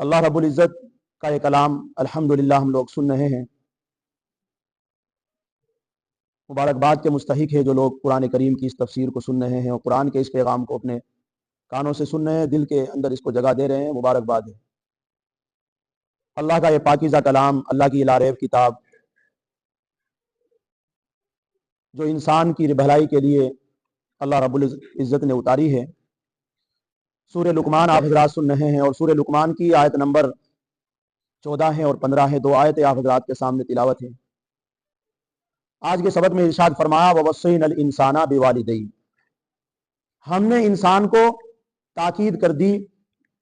اللہ رب العزت کا یہ کلام الحمدللہ ہم لوگ سن رہے ہیں. مبارکباد کے مستحق ہے جو لوگ قرآن کریم کی اس تفسیر کو سن رہے ہیں اور قرآن کے اس پیغام کو اپنے کانوں سے سن رہے ہیں, دل کے اندر اس کو جگہ دے رہے ہیں. مبارکباد ہے. اللہ کا یہ پاکیزہ کلام, اللہ کی لاریب کتاب جو انسان کی بھلائی کے لیے اللہ رب العزت نے اتاری ہے. سورہ لقمان آپ حضرات سن رہے ہیں اور سورہ لقمان کی آیت نمبر 14 ہے اور 15 ہے. دو آیتیں آپ حضرات کے سامنے تلاوت ہے. آج کے سبق میں ارشاد فرمایا وَوَصَّيْنَا الْإِنسَانَ بِوَالِدَيْهِ, ہم نے انسان کو تاکید کر دی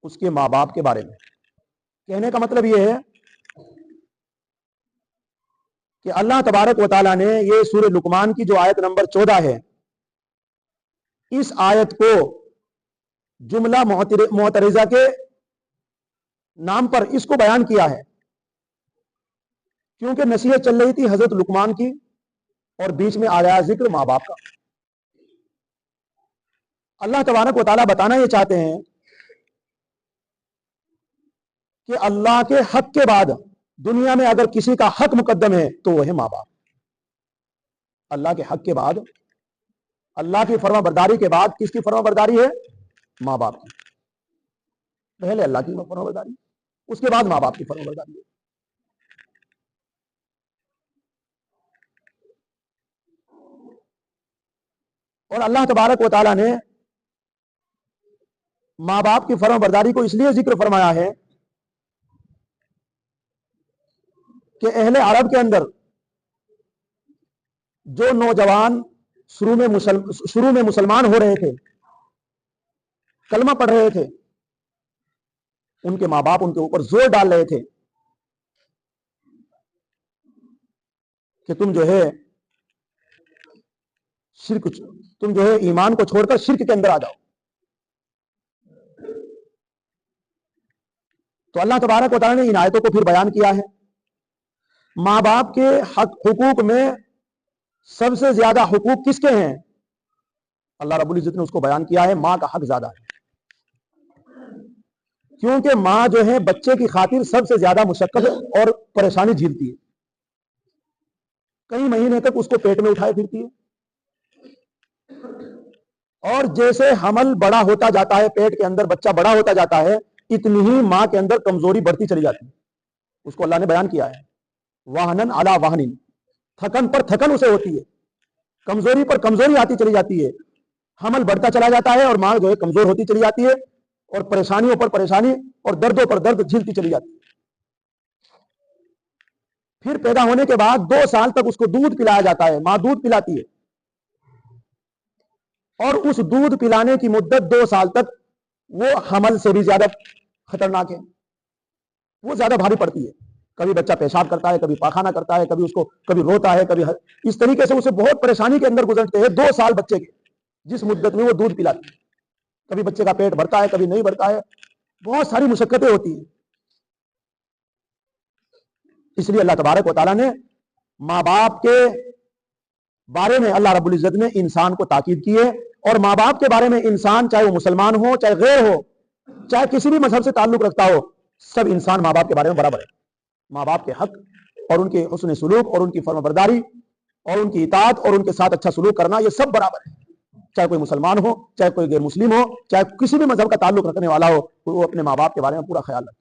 اس کے ماں باپ کے بارے میں. کہنے کا مطلب یہ ہے کہ اللہ تبارک و تعالیٰ نے یہ سورہ لقمان کی جو آیت نمبر 14 ہے, اس آیت کو جملہ معترضہ کے نام پر اس کو بیان کیا ہے, کیونکہ نصیحت چل رہی تھی حضرت لقمان کی اور بیچ میں آیا ذکر ماں باپ کا. اللہ تبارک و تعالیٰ بتانا یہ چاہتے ہیں کہ اللہ کے حق کے بعد دنیا میں اگر کسی کا حق مقدم ہے تو وہ ہے ماں باپ. اللہ کے حق کے بعد, اللہ کی فرما برداری کے بعد کس کی فرما برداری ہے؟ ماں باپ کی. پہلے اللہ کی فرما برداری, اس کے بعد ماں باپ کی فرما برداری ہے. اور اللہ تبارک و تعالیٰ نے ماں باپ کی فرما برداری کو اس لیے ذکر فرمایا ہے کہ اہل عرب کے اندر جو نوجوان شروع میں مسلمان ہو رہے تھے, کلمہ پڑھ رہے تھے, ان کے ماں باپ ان کے اوپر زور ڈال رہے تھے کہ تم جو ہے ایمان کو چھوڑ کر شرک کے اندر آ جاؤ. تو اللہ تبارک و تعالیٰ نے ان آیتوں کو پھر بیان کیا ہے. ماں باپ کے حقوق میں سب سے زیادہ حقوق کس کے ہیں؟ اللہ رب العزت نے اس کو بیان کیا ہے, ماں کا حق زیادہ ہے, کیونکہ ماں جو ہے بچے کی خاطر سب سے زیادہ مشقت اور پریشانی جھیلتی ہے. کئی مہینے تک اس کو پیٹ میں اٹھائے پھرتی ہے, اور جیسے حمل بڑا ہوتا جاتا ہے, پیٹ کے اندر بچہ بڑا ہوتا جاتا ہے, اتنی ہی ماں کے اندر کمزوری بڑھتی چلی جاتی ہے. اس کو اللہ نے بیان کیا ہے واہنن علی واہنن, تھکن پر تھکن اسے ہوتی ہے, کمزوری پر کمزوری آتی چلی جاتی ہے. حمل بڑھتا چلا جاتا ہے اور ماں جو ہے کمزور ہوتی چلی جاتی ہے, اور پریشانیوں پر پریشانی اور دردوں پر درد جھیلتی چلی جاتی ہے. پھر پیدا ہونے کے بعد 2 سال تک اس کو دودھ پلایا جاتا ہے, ماں دودھ پلاتی ہے, اور اس دودھ پلانے کی مدت 2 سال تک وہ حمل سے بھی زیادہ خطرناک ہے, وہ زیادہ بھاری پڑتی ہے. کبھی بچہ پیشاب کرتا ہے, کبھی پاخانہ کرتا ہے, کبھی روتا ہے, کبھی اس طریقے سے اسے بہت پریشانی کے اندر گزرتے ہیں 2 سال بچے کے, جس مدت میں وہ دودھ پلاتی ہے. کبھی بچے کا پیٹ بھرتا ہے, کبھی نہیں بھرتا ہے, بہت ساری مشقتیں ہوتی ہیں. اس لیے اللہ تبارک و تعالیٰ نے ماں باپ کے بارے میں اللہ رب العزت نے انسان کو تاکید کی ہے. اور ماں باپ کے بارے میں انسان, چاہے وہ مسلمان ہو, چاہے غیر ہو, چاہے کسی بھی مذہب سے تعلق رکھتا ہو, سب انسان ماں باپ کے بارے میں برابر ہے. ماں باپ کے حق اور ان کے حسن سلوک اور ان کی فرما برداری اور ان کی اطاعت اور ان کے ساتھ اچھا سلوک کرنا, یہ سب برابر ہے. چاہے کوئی مسلمان ہو, چاہے کوئی غیر مسلم ہو, چاہے کسی بھی مذہب کا تعلق رکھنے والا ہو, وہ اپنے ماں باپ کے بارے میں پورا خیال رکھے.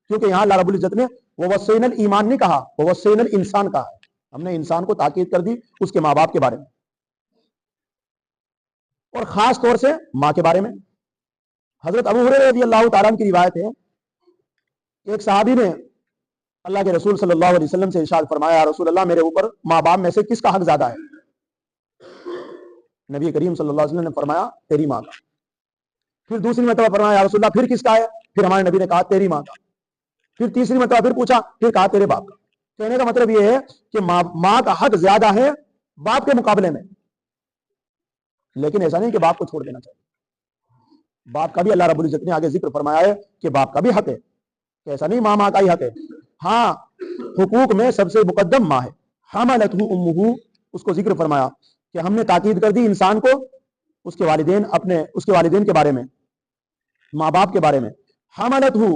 کیونکہ یہاں اللہ رب العزت نے وَوَصَّيْنَا الْإِيمَانَ نہیں کہا, وَوَصَّيْنَا الْإِنسَانَ کہا ہے. ہم نے انسان کو تاکید کر دی اس کے ماں باپ کے بارے میں, اور خاص طور سے ماں کے بارے میں. حضرت ابو ہریرہ رضی اللہ تعالیٰ عنہ کی روایت ہے, ایک صحابی نے اللہ کے رسول صلی اللہ علیہ وسلم سے ارشاد فرمایا, یا رسول اللہ, میرے اوپر ماں باپ میں سے کس کا حق زیادہ ہے؟ نبی کریم صلی اللہ علیہ وسلم نے فرمایا تیری ماں کا. پھر دوسری مرتبہ فرمایا یا رسول اللہ پھر کس کا ہے؟ پھر ہمارے نبی نے کہا تیری ماں کا. پھر تیسری مرتبہ پھر پوچھا, پھر کہا تیرے باپ کا. کہنے کا مطلب یہ ہے کہ ماں کا حق زیادہ ہے باپ کے مقابلے میں. لیکن ایسا نہیں کہ باپ کو چھوڑ دینا چاہیے, باپ کا بھی اللہ رب العزت نے آگے ذکر فرمایا ہے کہ باپ کا بھی حق ہے. ایسا نہیں ماں کا ہی حق ہے. ہاں, حقوق میں سب سے مقدم ماں ہے. حملتہ امہ, اس کو ذکر فرمایا کہ ہم نے تاکید کر دی انسان کو اس کے والدین کے بارے میں, ماں باپ کے بارے میں. حملتہ,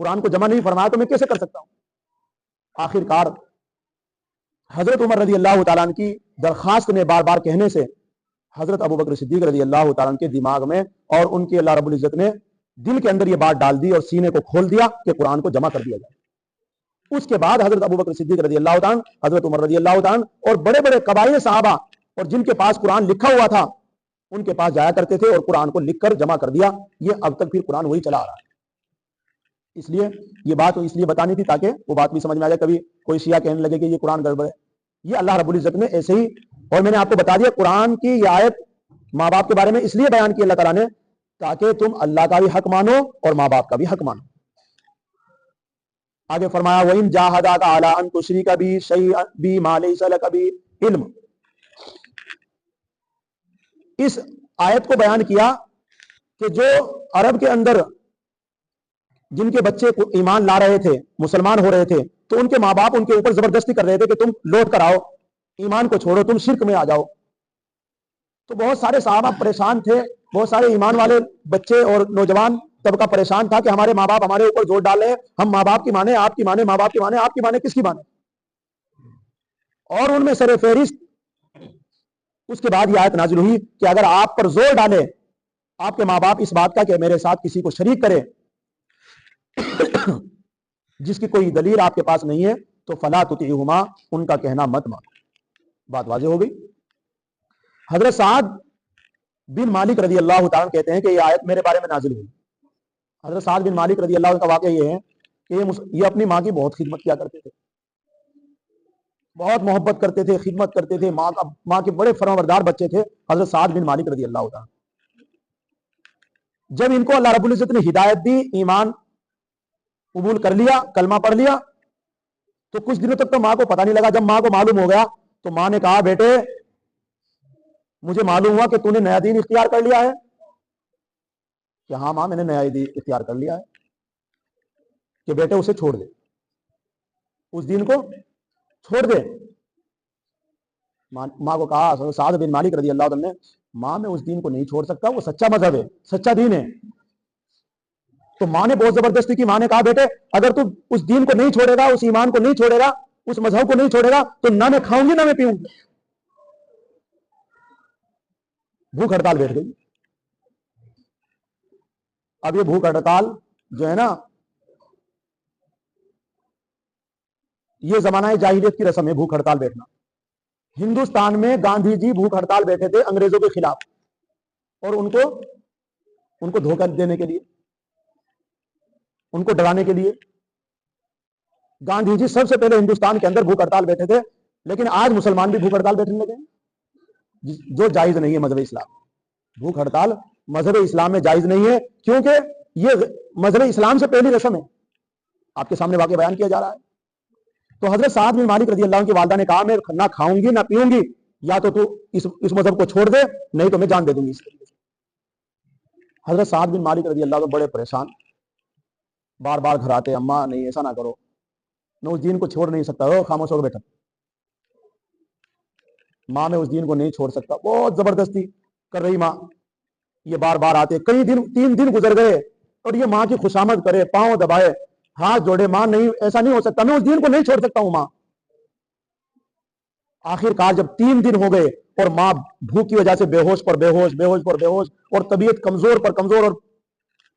قرآن کو جمع نہیں فرمایا تو میں کیسے کر سکتا ہوں؟ آخر کار حضرت عمر رضی اللہ تعالیٰ عنہ کی درخواست نے بار بار کہنے سے حضرت ابوبکر صدیق رضی اللہ تعالیٰ عنہ کے دماغ میں اور ان کے اللہ رب العزت نے دل کے اندر یہ بات ڈال دی اور سینے کو کھول دیا کہ قرآن کو جمع کر دیا جائے۔ اس کے بعد حضرت ابوبکر صدیق رضی اللہ تعالیٰ عنہ، حضرت عمر رضی اللہ تعالیٰ عنہ اور بڑے بڑے قبائل صحابہ اور جن کے پاس قرآن لکھا ہوا تھا ان کے پاس جایا کرتے تھے اور قرآن کو لکھ کر جمع کر دیا۔ یہ اب تک پھر قرآن وہی چلا آ رہا ہے۔ اس لیے یہ بات اس لیے بتانی تھی تاکہ وہ بات بھی سمجھ میں آ جائے، کبھی کوئی شیعہ کہنے لگے کہ یہ قرآن گڑبڑ ہے۔ یہ اللہ رب العزت نے ایسے ہی، اور میں نے آپ کو بتا دیا قرآن کی یہ آیت ماں باپ کے بارے میں اس لیے بیان کی اللہ تعالیٰ نے تاکہ تم اللہ کا بھی حق مانو اور ماں باپ کا بھی حق مانو۔ آگے فرمایا وَإِن جَاهَدَاكَ عَلَىٰ أَن تُشْرِكَ بِي شَيْئًا بِمَا لَيْسَ لَكَ بِهِ علم۔ اس آیت کو بیان کیا کہ جو عرب کے اندر جن کے بچے کو ایمان لا رہے تھے، مسلمان ہو رہے تھے، تو ان کے ماں باپ ان کے اوپر زبردستی کر رہے تھے کہ تم لوٹ کر آؤ، ایمان کو چھوڑو، تم شرک میں آ جاؤ۔ تو بہت سارے صحابہ پریشان تھے، بہت سارے ایمان والے بچے اور نوجوان طبقہ پریشان تھا کہ ہمارے ماں باپ ہمارے اوپر زور ڈال رہے ہیں، ہم ماں باپ کی مانے، آپ کی مانے، ماں باپ کی مانے، آپ کی مانے، کس کی مانے؟ اور ان میں سر فہرست اس کے بعد یہ آیت نازل ہوئی کہ اگر آپ پر زور ڈالے آپ کے ماں باپ اس بات کا کہ میرے ساتھ کسی کو شریک کرے جس کی کوئی دلیل آپ کے پاس نہیں ہے تو فلا تطیعہما، ان کا کہنا مت مانو۔ بات واضح ہو گئی۔ حضرت سعد بن مالک رضی اللہ تعالیٰ کہتے ہیں کہ یہ آیت میرے بارے میں نازل ہوئی۔ حضرت سعد بن مالک رضی اللہ عنہ کا واقعہ یہ ہے کہ یہ اپنی ماں کی بہت خدمت کیا کرتے تھے، بہت محبت کرتے تھے، خدمت کرتے تھے، ماں کے بڑے فرمانبردار بچے تھے حضرت سعد بن مالک رضی اللہ عنہ۔ جب ان کو اللہ رب العزت نے ہدایت دی، ایمان قبول کر لیا، کلمہ پڑھ لیا، تو کچھ دنوں تک تو ماں کو پتہ نہیں لگا۔ جب ماں کو معلوم ہو گیا تو ماں نے کہا بیٹے مجھے معلوم ہوا کہ تو نے نیا دین اختیار کر لیا ہے۔ کہ ہاں ماں میں نے نیا دین اختیار کر لیا ہے۔ کہ بیٹے اسے چھوڑ دے، اس دین کو چھوڑ دے۔ ماں کو کہا سعد بن مالک رضی اللہ عنہ نے، ماں میں اس دین کو نہیں چھوڑ سکتا، وہ سچا مذہب ہے، سچا دین ہے۔ تو ماں نے بہت زبردستی کی، ماں نے کہا بیٹے اگر تو اس دین کو نہیں چھوڑے گا، اس ایمان کو نہیں چھوڑے گا، اس مذہب کو نہیں چھوڑے گا تو نہ میں کھاؤں گی نہ میں پیوں گی۔ بھوک ہڑتال بیٹھ گئی۔ اب یہ بھوک ہڑتال جو ہے نا، یہ زمانہ جاہلیت کی رسم ہے، بھوک ہڑتال بیٹھنا۔ ہندوستان میں گاندھی جی بھوک ہڑتال بیٹھے تھے انگریزوں کے خلاف، اور ان کو دھوکہ دینے کے لیے، ان کو ڈرانے کے لیے گاندھی جی سب سے پہلے ہندوستان کے اندر بھوک ہڑتال بیٹھے تھے۔ لیکن آج مسلمان بھی بھوک ہڑتال بیٹھنے لگے ہیں، جو جائز نہیں ہے مذہب اسلام۔ بھوک ہڑتال مذہب اسلام میں جائز نہیں ہے، کیونکہ یہ مذہب اسلام سے پہلی رسم ہے۔ آپ کے سامنے واقعہ بیان کیا جا رہا ہے۔ تو حضرت سعد بن مالک رضی اللہ عنہ کی والدہ نے کہا میں نہ کھاؤں گی نہ پیوں گی، یا تو اس مذہب کو چھوڑ دے، نہیں تو میں جان دے دوں گی اس طریقے سے۔ حضرت سعد بن مالک رضی اللہ عنہ بڑے پریشان، بار بار گھر آتے، اماں نہیں ایسا نہ کرو، میں اس دین کو چھوڑ نہیں سکتا۔ خاموش ہو کے بیٹھا، ماں میں اس دین کو نہیں چھوڑ سکتا، بہت زبردستی کر رہی ماں۔ یہ بار بار آتے، کئی دن 3 دن گزر گئے اور یہ ماں کی خوشامد کرے، پاؤں دبائے، ہاتھ جوڑے، ماں نہیں ایسا نہیں ہو سکتا، میں اس دین کو نہیں چھوڑ سکتا ہوں ماں۔ آخر کار جب 3 دن ہو گئے اور ماں بھوک کی وجہ سے بے ہوش پر بے ہوش، بے ہوش پر بے ہوش، اور طبیعت کمزور پر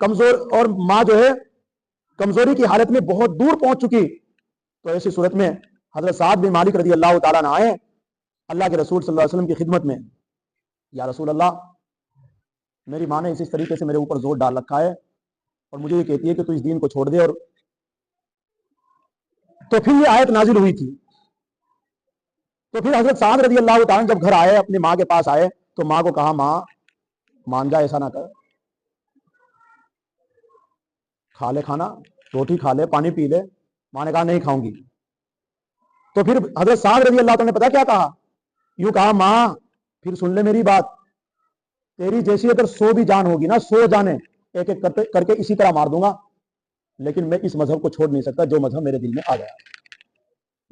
کمزور اور ماں جو ہے کمزوری کی حالت میں بہت دور پہنچ چکی، تو ایسی صورت میں حضرت سعد بن مالک رضی اللہ تعالیٰ عنہ آئے اللہ کے رسول صلی اللہ علیہ وسلم کی خدمت میں۔ یا رسول اللہ، میری ماں نے اسی طریقے سے میرے اوپر زور ڈال رکھا ہے اور مجھے یہ کہتی ہے کہ تو اس دین کو چھوڑ دے۔ اور تو پھر یہ آیت نازل ہوئی تھی۔ تو پھر حضرت سعد رضی اللہ تعالیٰ جب گھر آئے، اپنی ماں کے پاس آئے، تو ماں کو کہا ماں مان جا، ایسا نہ کر، کھا لے کھانا، روٹی کھا لے، پانی پی لے۔ ماں نے کہا نہیں کھاؤں گی۔ تو پھر حضرت سعد رضی اللہ تعالیٰ نے پتا کیا کہا؟ یوں کہا ماں پھر سن لے میری بات، تیری جیسی اگر 100 بھی جان ہوگی نا، 100 جانیں ایک ایک کر کے اسی طرح مار دوں گا، لیکن میں اس مذہب کو چھوڑ نہیں سکتا جو مذہب میرے دل میں آ گیا۔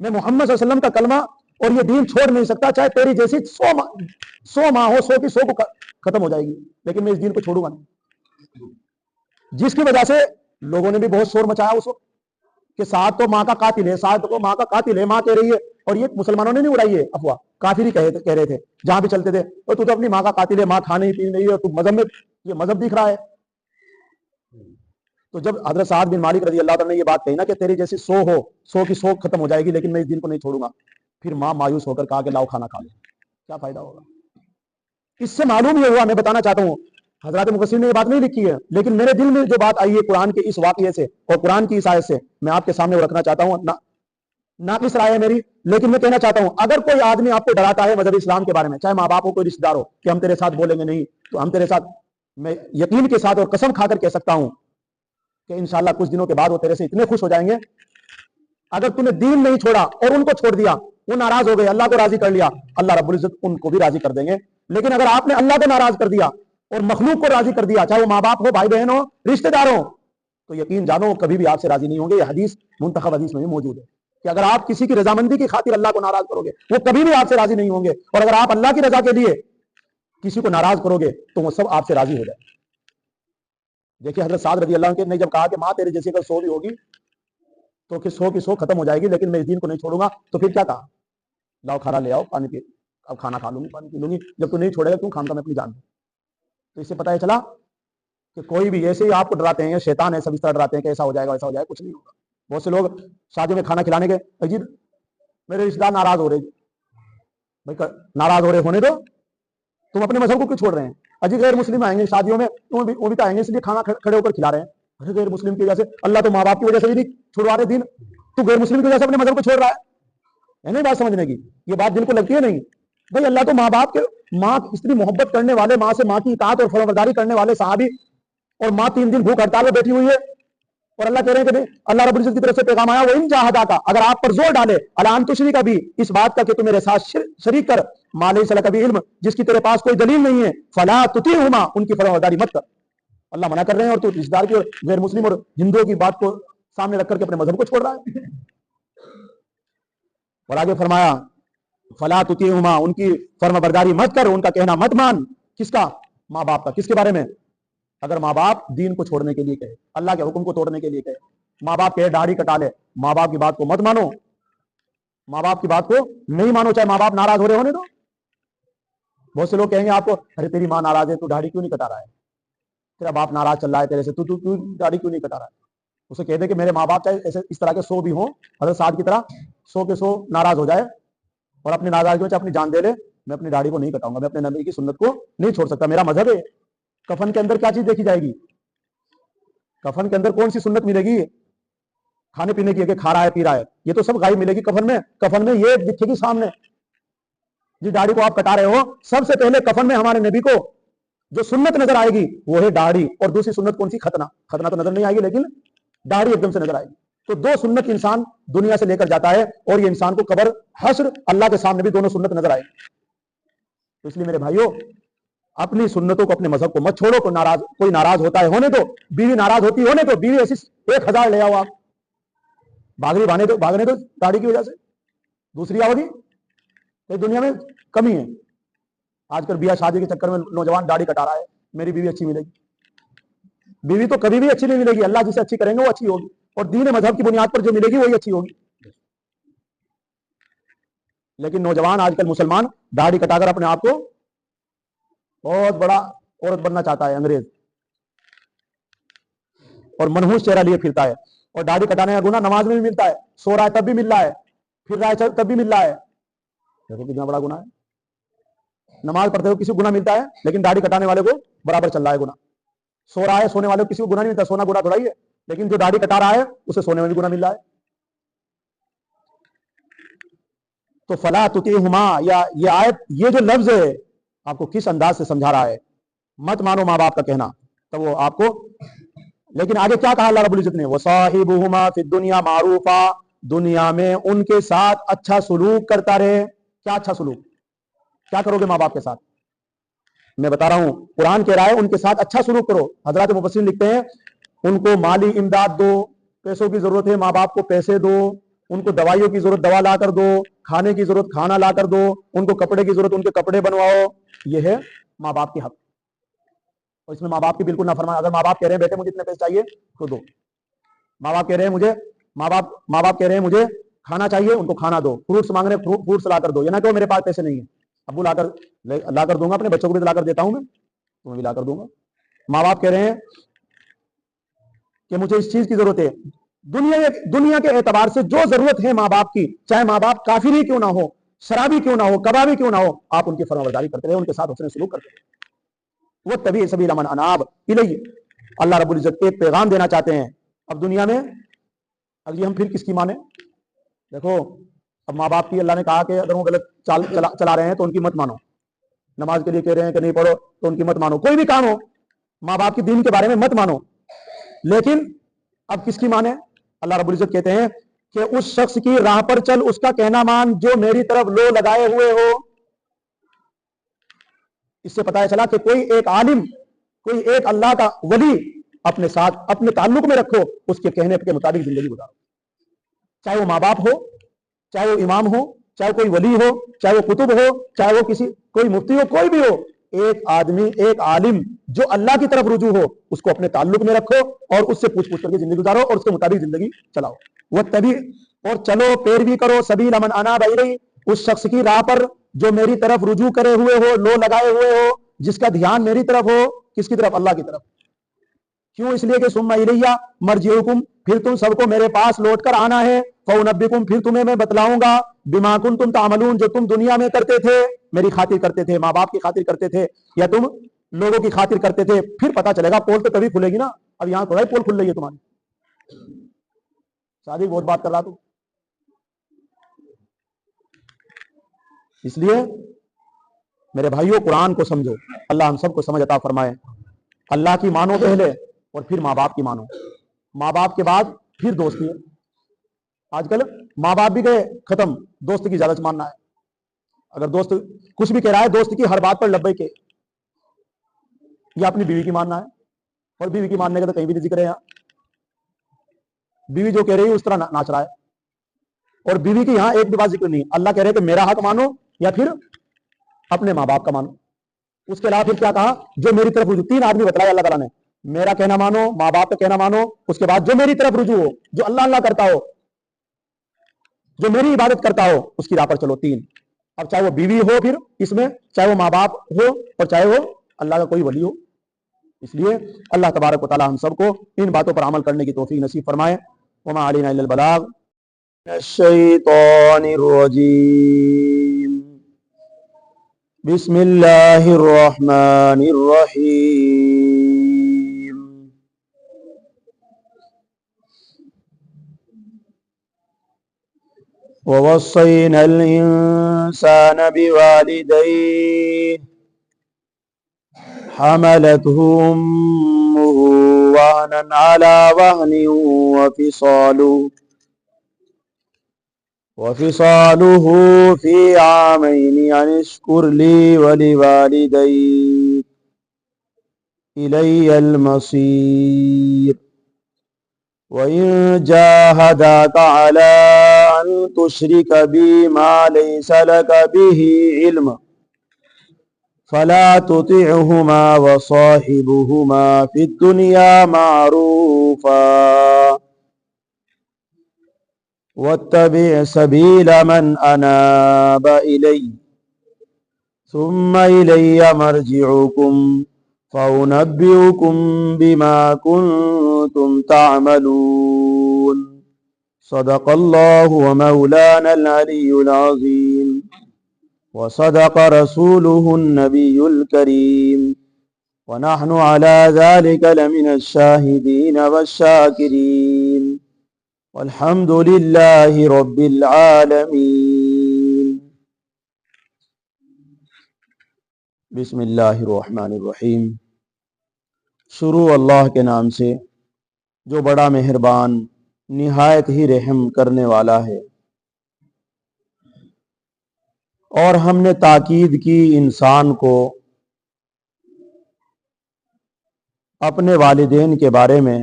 میں محمد صلی اللہ علیہ وسلم کا کلمہ اور یہ دین چھوڑ نہیں سکتا، چاہے تیری جیسی 100 ماں ہو، 100 کی 100 کو ختم ہو جائے گی، لیکن میں اس دین کو چھوڑوں گا نہیں۔ جس کی وجہ سے لوگوں نے بھی بہت شور مچایا اس وقت کہ سعد تو ماں کا قاتل ہے، سعد کو ماں کا قاتل ہے، ماں کہہ رہی ہے. اور یہ مسلمانوں نے نہیں اڑائی ہے افواہ، کافر ہی کہہ رہے تھے جہاں بھی چلتے تھے. اور تو اپنی ماں کا قاتل ہے، ماں کھانے ہی پی رہی ہے، اور تو مذہب میں یہ مذہب دکھ رہا ہے. تو جب حضرت سعد بن مالک رضی اللہ عنہ نے یہ بات کہی نا کہ تیری جیسی سو کی سو ختم ہو جائے گی لیکن میں اس دین کو نہیں چھوڑوں گا، پھر ماں مایوس ہو کر کہا کہ لاؤ کھانا کھا لو. کیا فائدہ ہوگا؟ اس سے معلوم یہ ہوا، میں بتانا چاہتا ہوں، حضرات مفسرین نے یہ بات نہیں لکھی ہے لیکن میرے دل میں جو بات آئی ہے قرآن کے اس واقعے سے اور قرآن کی اس آیت سے، میں آپ کے سامنے وہ رکھنا چاہتا ہوں. ناقص رائے ہے میری، لیکن میں کہنا چاہتا ہوں اگر کوئی آدمی آپ کو ڈراتا ہے مذہب اسلام کے بارے میں، چاہے ماں باپ ہو، کوئی رشتہ دار ہو، کہ ہم تیرے ساتھ بولیں گے نہیں، تو ہم تیرے ساتھ، میں یقین کے ساتھ اور قسم کھا کر کہہ سکتا ہوں کہ انشاءاللہ کچھ دنوں کے بعد وہ تیرے سے اتنے خوش ہو جائیں گے. اگر تم نے دین نہیں چھوڑا اور ان کو چھوڑ دیا، وہ ناراض ہو گئے، اللہ کو راضی کر لیا، اللہ رب العزت ان کو بھی راضی کر دیں گے. لیکن اگر آپ نے اللہ کو ناراض کر دیا اور مخلوق کو راضی کر دیا، چاہے وہ ماں باپ ہو، بھائی بہن ہو، رشتہ دار ہو، تو یقین جانو وہ کبھی بھی آپ سے راضی نہیں ہوں گے. یہ حدیث منتخب حدیث میں بھی موجود ہے کہ اگر آپ کسی کی رضامندی کی خاطر اللہ کو ناراض کرو گے، وہ کبھی بھی آپ سے راضی نہیں ہوں گے. اور اگر آپ اللہ کی رضا کے لیے کسی کو ناراض کرو گے تو وہ سب آپ سے راضی ہو جائے. دیکھیے حضرت سعد رضی اللہ عنہ نے جب کہا کہ ماں تیرے جیسے اگر سو بھی ہوگی تو کہ سو کی سو ختم ہو جائے گی لیکن میں اس دین کو نہیں چھوڑوں گا، تو پھر کیا کہا؟ لاؤ کھانا لے آؤ، پانی پی، اب کھانا کھا لوں گی، پانی پی لوں گی، جب تو نہیں چھوڑے گا کیوں کھاؤں گا میں اپنی جان. تو اس سے پتہ یہ چلا کہ کوئی بھی ایسے ہی آپ کو ڈراتے ہیں، شیطان ہے سب اس طرح ڈراتے ہیں کہ ایسا ہو جائے گا ویسا ہو جائے گا، کچھ نہیں ہوگا. بہت سے لوگ شادیوں میں کھانا کھلانے کے عجیب، میرے رشتہ دار ناراض ہو رہے، بھائی ناراض ہو رہے ہونے دو، تم اپنے مذہب کو کیوں چھوڑ رہے ہیں؟ اجی غیر مسلم آئیں گے شادیوں میں، وہ بھی تو آئیں گے اس لیے کھانا کھڑے ہو کر کھلا رہے ہیں. ارے غیر مسلم کی وجہ سے، اللہ تو ماں باپ کی وجہ سے بھی نہیں چھڑوا رہے دین، تو غیر مسلم کی وجہ سے اپنے مذہب کو چھوڑ رہا ہے نہیں بات سمجھنے کی؟ یہ بات دل کو لگتی ہے نہیں بھائی؟ اللہ تو ماں باپ کے، ماں اتنی محبت کرنے والے، ماں سے، ماں کی اطاعت اور فرمانبرداری کرنے والے صحابی، اور ماں 3 دن بھوک ہڑتال میں بیٹھی ہوئی ہے، اور اللہ کہہ رہے ہیں کہ اللہ رب العزت کی طرف سے پیغام آیا، وہ ان جاہدا کا، اگر آپ پر زور ڈالے، الان تشری کا بھی، اس بات کا کہ تم میرے ساتھ شریک کر، ما لیس لک بھی علم، جس کی تیرے پاس کوئی دلیل نہیں ہے، فلا تطیعہما، ان کی فرمانبرداری مت کر. اللہ منع کر رہے ہیں اور تو رشتہ دار کی اور غیر مسلم اور ہندوؤں کی بات کو سامنے رکھ کر کے اپنے مذہب کو چھوڑ رہا ہے. اور آگے فرمایا فلا تطیعہما، ان کی فرمانبرداری مت کر، ان کا کہنا مت مان. کس کا؟ ماں باپ کا. کس کے بارے میں؟ اگر ماں باپ دین کو چھوڑنے کے لیے کہے، اللہ کے حکم کو توڑنے کے لیے کہے، ماں باپ کہے داڑھی کٹا لے، ماں باپ کی بات کو مت مانو، ماں باپ کی بات کو نہیں مانو، چاہے ماں باپ ناراض ہو رہے ہونے دو. بہت سے لوگ کہیں گے آپ کو، ارے تیری ماں ناراض ہے تو داڑھی کیوں نہیں کٹا رہا ہے؟ تیرا باپ ناراض چل رہا ہے تیرے سے، تو داڑھی کیوں نہیں کٹا رہا ہے؟ اسے کہہ دے کہ میرے ماں باپ چاہے ایسے اس طرح کے 100 بھی ہوں، حضرت سعد کی طرح 100 کے 100 ناراض ہو جائے اور اپنی ناراضگی میں اپنی جان دے لے، میں اپنی داڑھی کو نہیں کٹاؤں گا، میں اپنے نبی کی سنت کو نہیں چھوڑ سکتا، میرا مذہب ہے. کفن کے اندر کیا چیز دیکھی جائے گی؟ کفن کے اندر کون سی سنت ملے گی؟ کھانے پینے کی، کہ کھا رہا ہے پی رہا ہے، یہ تو سب غائب ملے گی کفن میں. کفن میں یہ دکھے گی سامنے، جس داڑھی کو آپ کٹا رہے ہو، سب سے پہلے کفن میں ہمارے نبی کو جو سنت نظر آئے گی وہ ہے داڑھی، اور دوسری سنت کون سی؟ ختنہ. ختنہ تو نظر نہیں آئے گی لیکن داڑھی ایک دم سے نظر آئے گی. تو 2 سنت انسان دنیا سے لے کر جاتا ہے، اور یہ انسان کو قبر، حشر، اللہ کے سامنے بھی دونوں سنت نظر آئے گی. تو اس لیے میرے بھائیوں، اپنی سنتوں کو، اپنے مذہب کو مت چھوڑو. کوئی ناراض ہوتا ہے ہونے دو، بیوی ناراض ہوتی ہونے دو، بیوی ایسی 1000 لے آؤ، آپ بھاگنے دو داڑھی کی وجہ سے، دوسری آؤ گی. دنیا میں کمی ہے آج کل، بیاہ شادی کے چکر میں نوجوان داڑھی کٹا رہا ہے. میری بیوی اچھی ملے گی؟ بیوی تو کبھی بھی اچھی نہیں ملے گی، اللہ جسے اچھی کریں گے وہ اچھی ہوگی، اور دین مذہب کی بنیاد پر جو ملے گی وہی اچھی ہوگی. لیکن نوجوان آج کل مسلمان داڑھی کٹا کر اپنے آپ کو بہت بڑا عورت بننا چاہتا ہے، انگریز، اور منحوس چہرہ لیے پھرتا ہے. اور داڑھی کٹانے کا گناہ نماز میں بھی ملتا ہے، سو رہا ہے تب بھی مل رہا ہے، پھر رہا ہے تب بھی مل رہا ہے. دیکھو کتنا بڑا گناہ ہے. نماز پڑھتے ہوئے کسی کو گناہ ملتا ہے، لیکن داڑھی کٹانے والے کو برابر چل رہا ہے گناہ. سو رہا ہے، سونے والے کو کسی کو گناہ نہیں ملتا، سونا گناہ تھوڑا ہی ہے، لیکن جو داڑھی کٹا رہا ہے اسے سونے میں بھی گناہ مل رہا ہے. تو فلا تطیعہما، یا یہ آیت، یہ جو لفظ ہے آپ کو کس انداز سے سمجھا رہا ہے؟ مت مانو ماں باپ کا کہنا. تو وہ آپ کو، لیکن آگے کیا کہا اللہ رب العزت نے؟ وصاحبہما فی الدنیا معروفا، دنیا میں ان کے ساتھ اچھا سلوک کرتا رہے. کیا اچھا سلوک؟ کیا کرو گے ماں باپ کے ساتھ؟ میں بتا رہا ہوں، قرآن کہہ رہا ہے ان کے ساتھ اچھا سلوک کرو. حضرات مفسرین لکھتے ہیں ان کو مالی امداد دو، پیسوں کی ضرورت ہے ماں باپ کو پیسے دو، ان کو دوائیوں کی ضرورت دوا لا کر دو، کھانے کی ضرورت کھانا لا کر دو، ان کو کپڑے کی ضرورت ان کے کپڑے بنواؤ. یہ ہے ماں باپ کی حق، اور اس میں ماں باپ کی بالکل نہ فرمائے. اگر ماں باپ کہہ رہے ہیں بیٹے مجھے اتنے پیسے چاہیے تو دو، ماں باپ کہہ رہے ہیں مجھے ماں باپ کہہ رہے ہیں مجھے کھانا چاہیے، ان کو کھانا دو، فروٹس مانگ رہے ہیں فروٹس لا کر دو، یہ نہ کہ میرے پاس پیسے نہیں ہیں، ابو لا کر دوں گا، اپنے بچوں کو بھی لا کر دیتا ہوں، میں تمہیں بھی لا کر دوں گا۔ ماں باپ کہہ رہے ہیں کہ مجھے اس چیز کی ضرورت ہے، دنیا کے اعتبار سے جو ضرورت ہے ماں باپ کی، چاہے ماں باپ کافر ہی کیوں نہ ہو، شرابی کیوں نہ ہو، کبابی کیوں نہ ہو، آپ ان کی فرمانبرداری کرتے رہے، ان کے ساتھ حسن سلوک کرتے رہے۔ وہ تبھی سبیل من اناب الیہ، اللہ رب العزت ایک پیغام دینا چاہتے ہیں۔ اب دنیا میں اب یہ ہم پھر کس کی مانیں؟ دیکھو اب ماں باپ کی اللہ نے کہا کہ اگر وہ غلط چال چلا رہے ہیں تو ان کی مت مانو، نماز کے لیے کہہ رہے ہیں کہ نہیں پڑھو تو ان کی مت مانو، کوئی بھی کام ہو ماں باپ کی دین کے بارے میں مت مانو۔ لیکن اب کس کی مانے؟ اللہ رب العزت کہتے ہیں کہ اس شخص کی راہ پر چل، اس کا کہنا مان جو میری طرف لو لگائے ہوئے ہو۔ اس سے پتہ چلا کہ کوئی ایک عالم، کوئی ایک اللہ کا ولی اپنے ساتھ اپنے تعلق میں رکھو، اس کے کہنے کے مطابق زندگی گزارو، چاہے وہ ماں باپ ہو، چاہے وہ امام ہو، چاہے کوئی ولی ہو، چاہے وہ کتب ہو، چاہے وہ کوئی مفتی ہو، کوئی بھی ہو، ایک آدمی ایک عالم جو اللہ کی طرف رجوع ہو، اس کو اپنے تعلق میں رکھو اور اس سے پوچھ کر کے زندگی گزارو اور اس کے مطابق زندگی چلاؤ۔ وہ تبھی اور چلو پیروی کرو سبیل من اناب الیہ، اس شخص کی راہ پر جو میری طرف رجوع کرے ہوئے ہو، لو لگائے ہوئے ہو، جس کا دھیان میری طرف ہو، کس کی طرف؟ اللہ کی طرف۔ کیوں؟ اس لیے کہ ثم الیہ مرجعکم، پھر تم سب کو میرے پاس لوٹ کر آنا ہے، فانبئکم، پھر تمہیں میں بتلاؤں گا، بما کنتم تعملون، جو تم دنیا میں کرتے تھے، میری خاطر کرتے تھے، ماں باپ کی خاطر کرتے تھے، یا تم لوگوں کی خاطر کرتے تھے، پھر پتہ چلے گا، پول تو تبھی کھلے گی نا۔ اب یہاں تھوڑا ہی پول کھل رہی ہے تمہاری، شادی بہت بات کر رہا تو۔ اس لیے میرے بھائیوں قرآن کو سمجھو، اللہ ہم سب کو سمجھ عطا فرمائے۔ اللہ کی مانو پہلے اور پھر ماں باپ کی مانو، ماں باپ کے بعد پھر دوستی ہے۔ آج کل ماں باپ بھی گئے ختم، دوست کی اجازت ماننا ہے، اگر دوست کچھ بھی کہہ رہا ہے دوست کی ہر بات پر لبیک کہ یا اپنی بیوی کی ماننا ہے، اور بیوی کی ماننے کا تو کہیں بھی نہیں ذکر ہے یہاں، بیوی جو کہہ رہی ہے اس طرح ناچ رہا ہے، اور بیوی کی یہاں ایک بھی بات ذکر نہیں، اللہ کہہ رہے کہ میرا حق مانو یا پھر اپنے ماں باپ کا مانو۔ اس کے علاوہ پھر کیا کہا؟ جو میری طرف رجوع، تین آدمی بتلایا اللہ تعالیٰ نے، میرا کہنا مانو، ماں باپ کا کہنا مانو، اس کے بعد جو میری طرف رجوع ہو، جو اللہ اللہ کرتا ہو، جو میری عبادت کرتا ہو، اس کی راہ پر چلو۔ تین، اب چاہے وہ بیوی ہو، پھر اس میں چاہے وہ ماں باپ ہو، اور چاہے وہ اللہ کا کوئی ولی ہو۔ اس لیے اللہ تبارک و تعالی ہم سب کو ان باتوں پر عمل کرنے کی توفیق نصیب فرمائے۔ وما علینا الا البلاغ۔ الشیطان الرجیم، بسم اللہ الرحمن الرحیم۔ ووصينا الإنسان بوالديه حملته أمه وهنا على وهن وفصاله في عامين أن اشكر لي ولوالديك إلي المصير وإن جاهداك على أن تشرك بي ما ليس لك به علم فلا تطعهما وصاحبهما في الدنيا معروفا واتبع سبيل من أناب إلي ثم إلي مرجعكم فأنبئكم بما كنتم تعملون صدق الله ومولانا العلي العظيم وصدق رسوله النبي الكريم ونحن على ذلك لمن الشاهدين والشاكرين والحمد لله رب العالمين۔ بسم اللہ الرحمن الرحیم، شروع اللہ کے نام سے جو بڑا مہربان نہایت ہی رحم کرنے والا ہے۔ اور ہم نے تاکید کی انسان کو اپنے والدین کے بارے میں،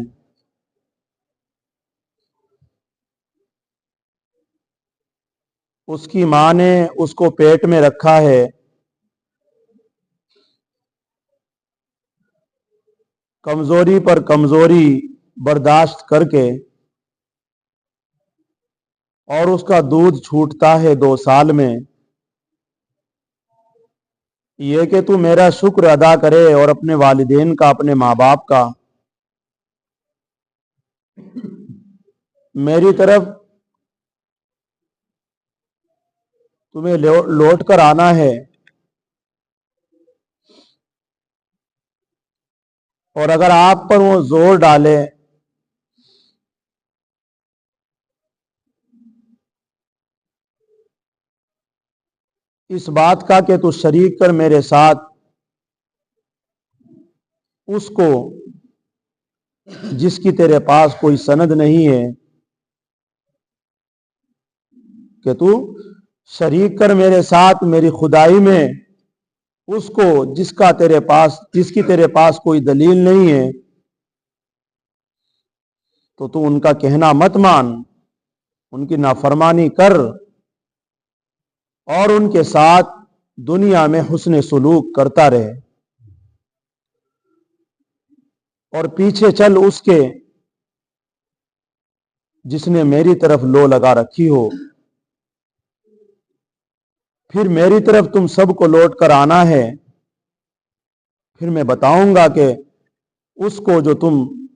اس کی ماں نے اس کو پیٹ میں رکھا ہے، کمزوری پر کمزوری برداشت کر کے اور اس کا دودھ چھوٹتا ہے 2 سال میں، یہ کہ تو میرا شکر ادا کرے اور اپنے والدین کا، اپنے ماں باپ کا، میری طرف تمہیں لوٹ کر آنا ہے، اور اگر آپ پر وہ زور ڈالے اس بات کا کہ تو شریک کر میرے ساتھ اس کو جس کی تیرے پاس کوئی سند نہیں ہے، کہ تو شریک کر میرے ساتھ میری خدائی میں اس کو جس کی تیرے پاس کوئی دلیل نہیں ہے، تو ان کا کہنا مت مان، ان کی نافرمانی کر، اور ان کے ساتھ دنیا میں حسن سلوک کرتا رہے، اور پیچھے چل اس کے جس نے میری طرف لو لگا رکھی ہو، پھر میری طرف تم سب کو لوٹ کر آنا ہے، پھر میں بتاؤں گا کہ اس کو جو تم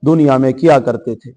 دنیا میں کیا کرتے تھے۔